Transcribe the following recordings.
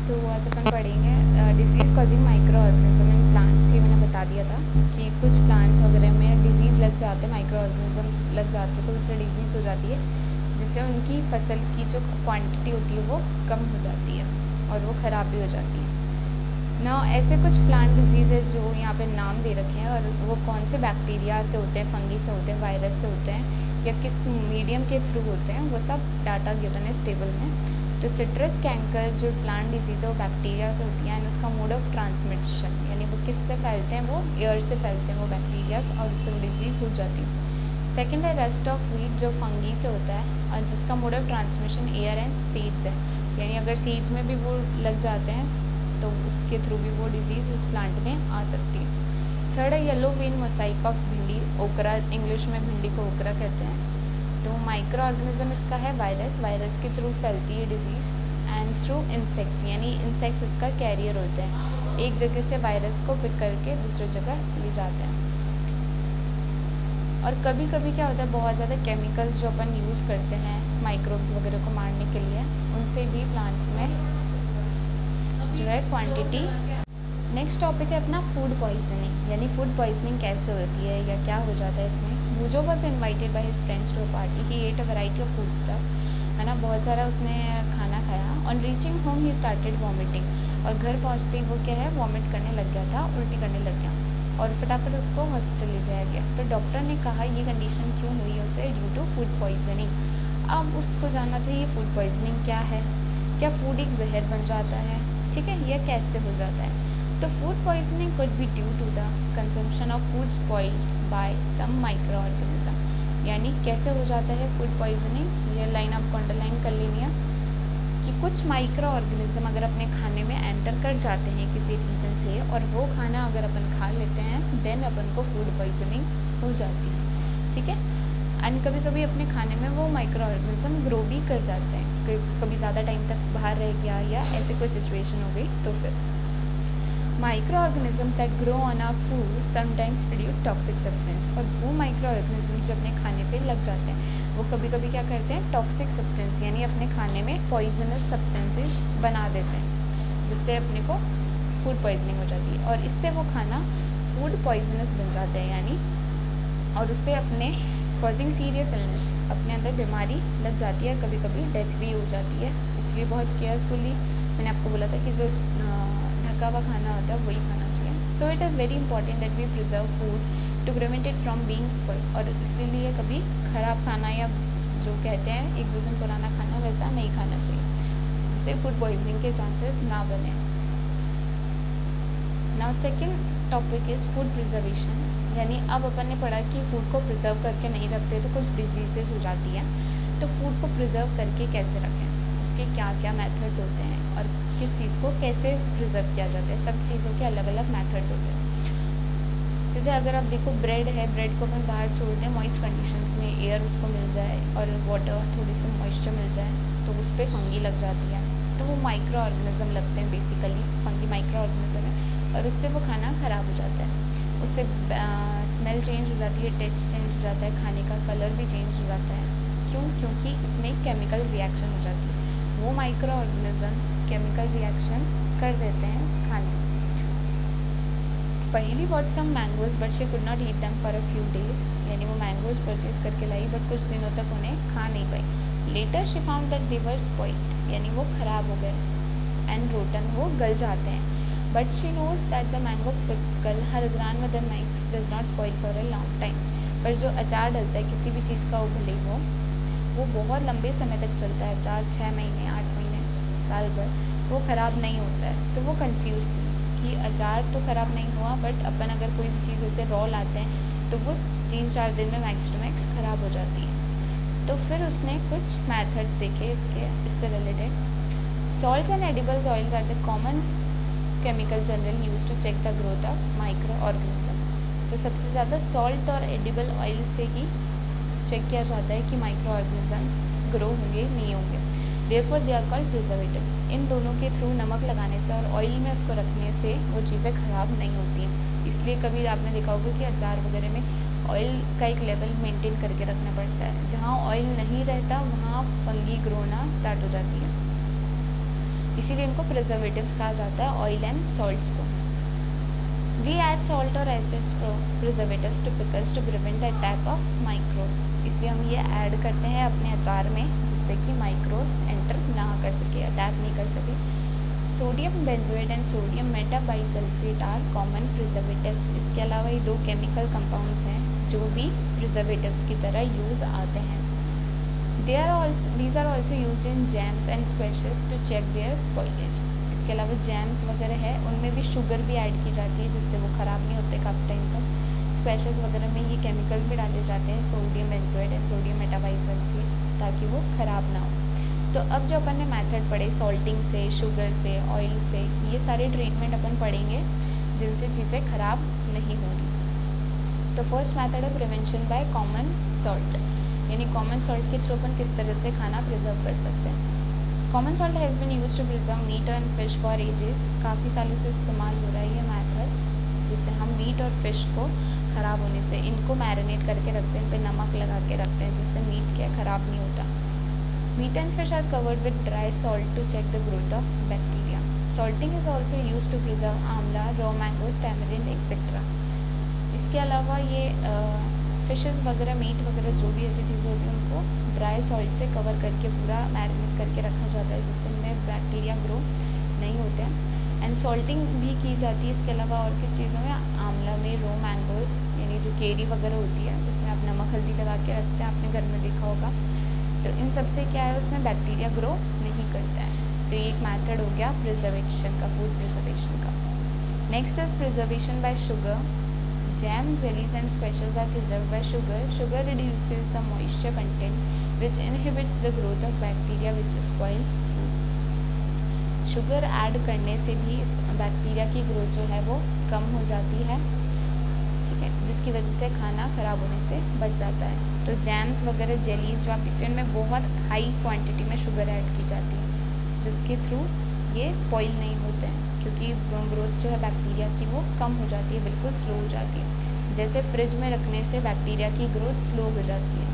तो आज अपन पढ़ेंगे disease causing micro organism in plants. ये मैंने बता दिया था कि कुछ प्लांट्स वगैरह में डिजीज़ लग जाते हैं, माइक्रो ऑर्गेनिजम्स लग जाते हैं, तो उससे डिजीज़ हो जाती है, जिससे उनकी फसल की जो क्वांटिटी होती है वो कम हो जाती है और वो ख़राब भी हो जाती है ना। ऐसे कुछ प्लांट डिजीज़ है जो यहाँ पे नाम दे रखे हैं, और वो कौन से बैक्टीरिया से होते हैं, फंगी से होते हैं, वायरस से होते हैं, या किस मीडियम के थ्रू होते हैं, वो सब डाटा गिवन है इस टेबल में। तो सिट्रस कैंकर जो प्लांट डिजीज़ है वो बैक्टीरिया से होती है, एंड उसका मोड ऑफ ट्रांसमिशन यानी वो किससे फैलते हैं, वो एयर से फैलते हैं वो बैक्टीरियाज, और उससे वो डिजीज़ हो जाती है। सेकेंड है रस्ट ऑफ व्हीट जो फंगी से होता है, और जिसका mode of transmission air and seeds है, यानी अगर सीड्स में भी वो लग जाते हैं तो उसके थ्रू भी वो डिजीज़ उस प्लांट में आ सकती है। थर्ड है येलो वेन मोसाइक ऑफ भिंडी, ओकरा, इंग्लिश में भिंडी को ओकरा कहते हैं। तो माइक्रो ऑर्गेनिज्म इसका है वायरस, वायरस के थ्रू फैलती है डिजीज़, एंड थ्रू इंसेक्ट्स, यानी इंसेक्ट्स इसका कैरियर होते हैं, एक जगह से वायरस को पिक करके दूसरी जगह ले जाते हैं। और कभी कभी क्या होता है, बहुत ज़्यादा केमिकल्स जो अपन यूज़ करते हैं माइक्रोब्स वगैरह को मारने के लिए, उनसे भी प्लांट्स में जो है क्वांटिटी। नेक्स्ट टॉपिक है अपना फूड पॉइजनिंग, यानी फूड पॉइजनिंग कैसे होती है या क्या हो जाता है इसमें। Bujo was invited by his friends to a party, he ate a variety of food stuff, है ना, बहुत सारा उसने खाना खाया। On reaching home he started vomiting, और घर पहुँचते ही वो क्या है, वॉमिट करने लग गया था, उल्टी करने लग गया, और फटाफट उसको हॉस्पिटल ले जाया गया। तो डॉक्टर ने कहा ये कंडीशन क्यों हुई उसे, ड्यू टू फूड पॉइजनिंग। अब उसको जानना था ये फूड पॉइजनिंग क्या है, क्या फूड एक जहर बन जाता है, ठीक है, यह कैसे हो जाता है। तो food poisoning could be due to the consumption of food spoiled by some micro organism, यानी कैसे हो जाता है फूड पॉइजनिंग, ये लाइन आपको अंडरलाइन कर लेनी है कि कुछ माइक्रो ऑर्गेनिज्म अगर अपने खाने में एंटर कर जाते हैं किसी रीज़न से, और वो खाना अगर अपन खा लेते हैं, देन अपन को फूड पॉइजनिंग हो जाती है, ठीक है। एंड कभी कभी अपने खाने में वो माइक्रो ऑर्गेनिज्म ग्रो भी कर जाते हैं, कभी ज़्यादा टाइम तक बाहर रह गया या ऐसी कोई सिचुएशन हो गई तो फिर। Micro organism that grow on our food sometimes produce toxic substance, और वो माइक्रो ऑर्गेनिज्म जो अपने खाने पे लग जाते हैं वो कभी कभी क्या करते हैं, टॉक्सिक सब्सटेंस यानी अपने खाने में पॉइजनस सब्सटेंसेस बना देते हैं, जिससे अपने को फूड पॉइजनिंग हो जाती है, और इससे वो खाना फूड पॉइजनस बन जाता है, यानी और उससे अपने कॉजिंग सीरियस इलनेस, अपने अंदर बीमारी लग जाती है, और कभी कभी डेथ भी हो जाती है। इसलिए बहुत केयरफुली मैंने आपको बोला था कि जो ढका हुआ खाना होता है वही खाना चाहिए। So it is very important that we preserve food to prevent it from being spoiled, और इसलिए कभी ख़राब खाना या जो कहते हैं 1-2 दिन पुराना खाना वैसा नहीं खाना चाहिए, जिससे फूड पॉइजनिंग के चांसेस ना बने। Now second topic is food preservation, यानी अब अपन ने पढ़ा कि फूड को प्रिजर्व करके नहीं रखते तो कुछ डिजीजेस हो जाती हैं, तो फूड को प्रिजर्व करके कैसे रखें, उसके क्या क्या मेथड्स होते हैं, और किस चीज़ को कैसे प्रिजर्व किया जाता है, सब चीज़ों के अलग अलग मेथड्स होते हैं। जैसे अगर आप देखो ब्रेड है, ब्रेड को अपन बाहर छोड़ दें मॉइस्ट कंडीशंस में, एयर उसको मिल जाए और वाटर थोड़ी सी मॉइस्चर मिल जाए, तो उस पर फंगी लग जाती है, तो वो माइक्रो ऑर्गेनिज्म लगते हैं, बेसिकली फंगी माइक्रो ऑर्गेनिज्म है, और उससे वो खाना ख़राब हो जाता है, उससे स्मेल चेंज हो जाती है, टेस्ट चेंज हो जाता है, खाने का कलर भी चेंज हो जाता है। क्यों? क्योंकि इसमें केमिकल रिएक्शन हो जाती है, वो माइक्रो ऑर्गेनिजम्स केमिकल रिएक्शन कर देते हैं इस खाने में। पहली bought some mangoes but she could not eat them for a few days, यानी वो मैंगोज परचेज करके लाई बट कुछ दिनों तक उन्हें खा नहीं पाई। Later she found that they were spoiled, यानी वो ख़राब हो गए, एंड रोटन, वो गल जाते हैं। But she knows that the mango pickle her grandmother makes does not spoil for a long time, पर जो अचार डलता है किसी भी चीज़ का, वो भले वो बहुत लंबे समय तक चलता है, 4-6 महीने, 8 महीने, साल भर, वो ख़राब नहीं होता है। तो वो कंफ्यूज थी कि अचार तो ख़राब नहीं हुआ, बट अपन अगर कोई भी चीज़ ऐसे रॉ लाते हैं तो वो 3-4 दिन में मैक्स टू मैक्स ख़राब हो जाती है। तो फिर उसने कुछ मैथड्स देखे इससे related. Salts and edibles oils are the common chemical general use to check the growth of micro organism, तो सबसे ज़्यादा सॉल्ट और एडिबल ऑयल से ही चेक किया जाता है कि माइक्रो ऑर्गेनिजम्स ग्रो होंगे नहीं होंगे। Therefore they are called preservatives. इन दोनों के थ्रू नमक लगाने से और ऑयल में उसको रखने से वो चीज़ें ख़राब नहीं होती हैं। इसलिए कभी आपने देखा होगा कि अचार वगैरह में ऑयल का एक लेवल मेंटेन करके रखना पड़ता है, जहाँ ऑयल नहीं रहता वहाँ फंगी ग्रो होना स्टार्ट हो जाती है। इसीलिए इनको प्रिजर्वेटिव्स कहा जाता है, ऑयल एंड सॉल्ट्स को। वी ऐड सॉल्ट और acids preservatives to pickles to prevent the attack of microbes, इसलिए हम ये ऐड करते हैं अपने अचार में जिससे कि माइक्रोब्स एंटर ना कर सके, अटैक नहीं कर सके। Sodium benzoate and sodium metabisulphite are common preservatives, इसके अलावा ये दो केमिकल कंपाउंड्स हैं जो भी प्रिजर्वेटिव्स की तरह यूज़ आते हैं। These are also used in jams and squashes to check their spoilage। इसके अलावा जैम्स वगैरह है उनमें भी शुगर भी ऐड की जाती है जिससे वो ख़राब नहीं होते काफ़ी टाइम तक। स्क्वैशेस वगैरह में ये केमिकल भी डाले जाते हैं, sodium benzoate and sodium metabisulphite, ताकि वो ख़राब ना हो। तो अब जो अपन ने मेथड पढ़े सॉल्टिंग से, शुगर से, ऑयल से, ये सारे ट्रीटमेंट अपन पढ़ेंगे जिनसे चीज़ें ख़राब नहीं होंगी। तो फर्स्ट मेथड है प्रिवेंशन बाय कॉमन सॉल्ट, यानी कॉमन सॉल्ट के थ्रू अपन किस तरह से खाना प्रिजर्व कर सकते हैं। Common salt has been used to preserve meat and fish for ages, काफ़ी सालों से इस्तेमाल हो रहा है ये मेथड, जिससे हम मीट और फिश को ख़राब होने से इनको मैरिनेट करके रखते हैं, इन पर नमक लगा के रखते हैं जिससे मीट क्या ख़राब नहीं होता। Meat and fish are covered with dry salt to check the growth of bacteria. Salting is also use to preserve amla, raw mangoes, tamarind etcetera. इसके अलावा ये फिशेस वगैरह, मीट वगैरह जो भी ऐसी चीज़ें होती हैं उनको ड्राई सॉल्ट से कवर करके पूरा मैरिनेट करके रखा जाता है जिससे इनमें बैक्टीरिया ग्रो नहीं होते हैं। एंड सॉल्टिंग भी की जाती है इसके अलावा और किस चीज़ों में, आंवला में, रो मैंगोज यानी जो केरी वगैरह होती है उसमें आप नमक हल्दी लगा के रखते हैं, आपने घर में देखा होगा। तो इन सब से क्या है, उसमें बैक्टीरिया ग्रो नहीं करता है। तो ये एक मैथड हो गया प्रिजर्वेशन का, फूड प्रिजर्वेशन का। Next is preservation bye sugar. Jam, jellies and squashes are preserved by sugar. Sugar reduces the moisture content which inhibits the growth of bacteria which spoil food. Sugar add करने से भी इस bacteria की growth जो है वो कम हो जाती है, ठीक है, जिसकी वजह से खाना ख़राब होने से बच जाता है। तो जैम्स वगैरह, जेलीज जो आप देखते हैं उनमें बहुत हाई क्वांटिटी में शुगर ऐड की जाती है जिसके थ्रू ये स्पॉइल नहीं होते हैं, क्योंकि ग्रोथ जो है बैक्टीरिया की वो कम हो जाती है, बिल्कुल स्लो हो जाती है। जैसे फ्रिज में रखने से बैक्टीरिया की ग्रोथ स्लो हो जाती है,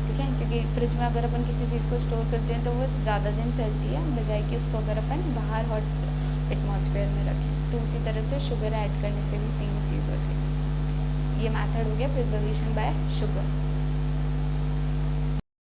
ठीक है, क्योंकि फ्रिज में अगर अपन किसी चीज़ को स्टोर करते हैं तो वो ज़्यादा दिन चलती है, बजाय कि उसको अगर अपन बाहर हॉट एटमॉस्फेयर में रखें। तो उसी तरह से शुगर ऐड करने से भी सेम चीज़ होती है। ये मेथड हो गया प्रिजर्वेशन बाय शुगर।